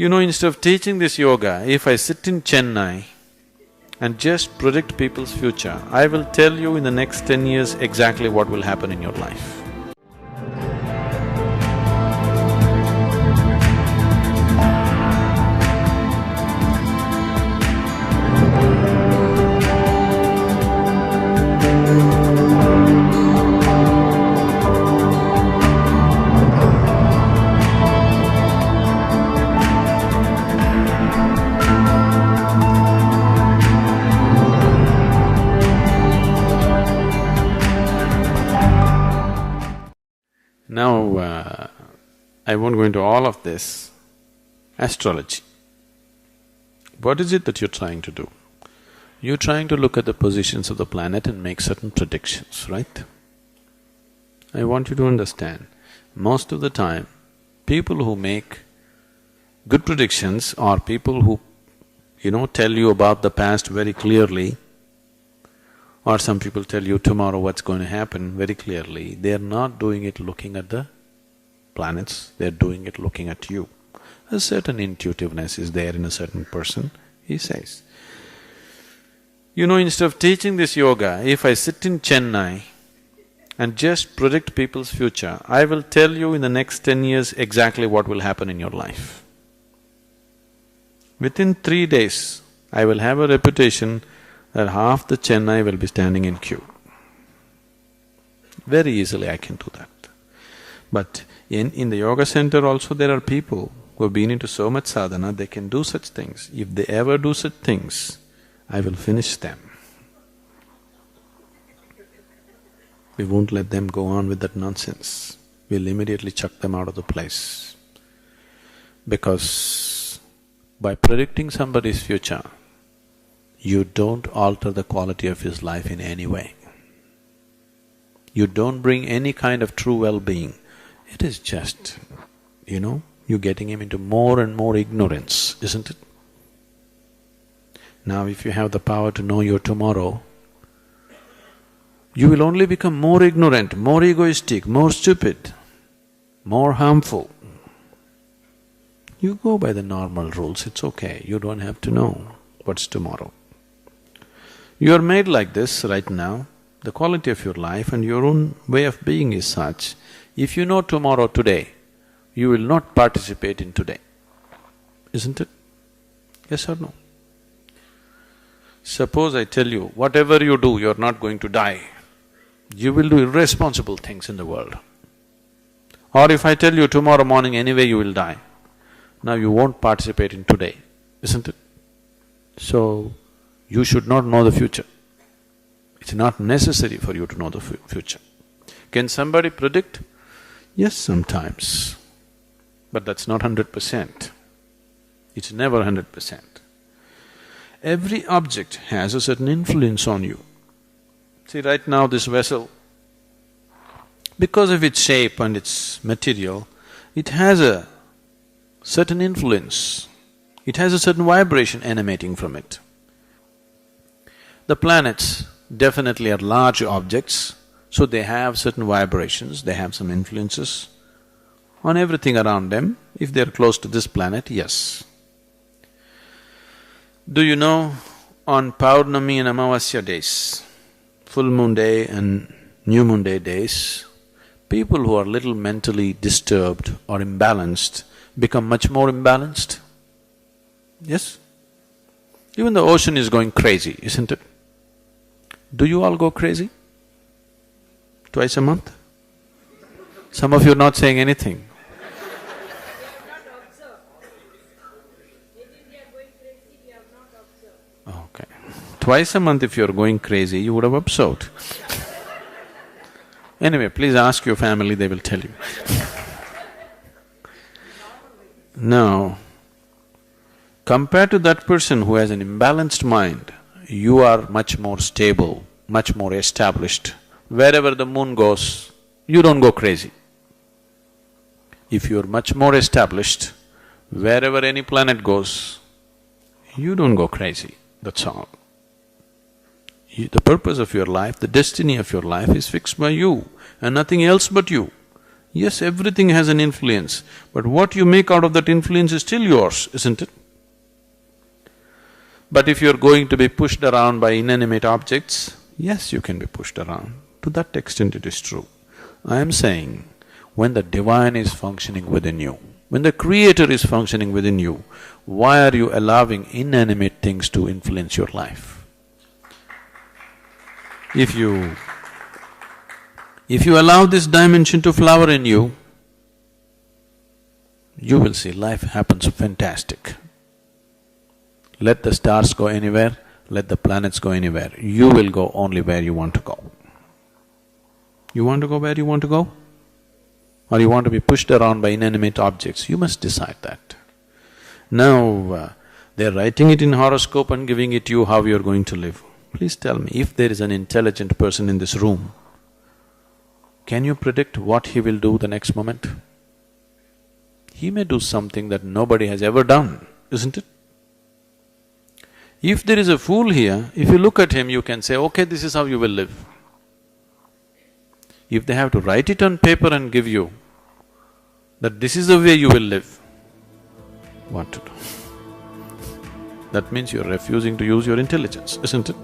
Instead of teaching this yoga, if I sit in Chennai and just predict people's future, I will tell you in the next 10 years exactly what will happen in your life. Now, I won't go into all of this. Astrology. What is it that you're trying to do? You're trying to look at the positions of the planet and make certain predictions, right? I want you to understand, most of the time, people who make good predictions are people who, tell you about the past very clearly, or some people tell you tomorrow what's going to happen very clearly. They're not doing it looking at the planets, they're doing it looking at you. A certain intuitiveness is there in a certain person, he says. Instead of teaching this yoga, if I sit in Chennai and just predict people's future, I will tell you in the next 10 years exactly what will happen in your life. Within 3 days, I will have a reputation that half the Chennai will be standing in queue. Very easily I can do that. But in the yoga center also there are people who have been into so much sadhana, they can do such things. If they ever do such things, I will finish them. We won't let them go on with that nonsense. We'll immediately chuck them out of the place. Because by predicting somebody's future, you don't alter the quality of his life in any way. You don't bring any kind of true well-being. It is just, you're getting him into more and more ignorance, isn't it? Now if you have the power to know your tomorrow, you will only become more ignorant, more egoistic, more stupid, more harmful. You go by the normal rules, it's okay, you don't have to know what's tomorrow. You are made like this right now, the quality of your life and your own way of being is such, if you know tomorrow today, you will not participate in today, isn't it? Yes or no? Suppose I tell you, whatever you do, you're not going to die. You will do irresponsible things in the world. Or if I tell you tomorrow morning anyway you will die, now you won't participate in today, isn't it? So, you should not know the future. It's not necessary for you to know the future. Can somebody predict? Yes, sometimes. But that's not 100%. It's never 100%. Every object has a certain influence on you. See, right now this vessel, because of its shape and its material, it has a certain influence. It has a certain vibration emanating from it. The planets definitely are large objects, so they have certain vibrations, they have some influences on everything around them. If they're close to this planet, yes. Do you know, on Paurnami and Amavasya days, full moon day and new moon day days, people who are little mentally disturbed or imbalanced become much more imbalanced? Yes? Even the ocean is going crazy, isn't it? Do you all go crazy? Twice a month? Some of you are not saying anything. Okay. Twice a month if you're going crazy, you would have observed. Anyway, please ask your family, they will tell you. Now, compared to that person who has an imbalanced mind, you are much more stable, much more established. Wherever the moon goes, you don't go crazy. If you're much more established, wherever any planet goes, you don't go crazy, that's all. The purpose of your life, the destiny of your life is fixed by you and nothing else but you. Yes, everything has an influence, but what you make out of that influence is still yours, isn't it? But if you're going to be pushed around by inanimate objects, yes, you can be pushed around. To that extent it is true. I am saying, when the divine is functioning within you, when the creator is functioning within you, why are you allowing inanimate things to influence your life? If you allow this dimension to flower in you, you will see life happens fantastic. Let the stars go anywhere, let the planets go anywhere, you will go only where you want to go. You want to go where you want to go? Or you want to be pushed around by inanimate objects? You must decide that. Now, they're writing it in horoscope and giving it to you how you're going to live. Please tell me, if there is an intelligent person in this room, can you predict what he will do the next moment? He may do something that nobody has ever done, isn't it? If there is a fool here, if you look at him, you can say, okay, this is how you will live. If they have to write it on paper and give you that this is the way you will live, what to do? That means you're refusing to use your intelligence, isn't it?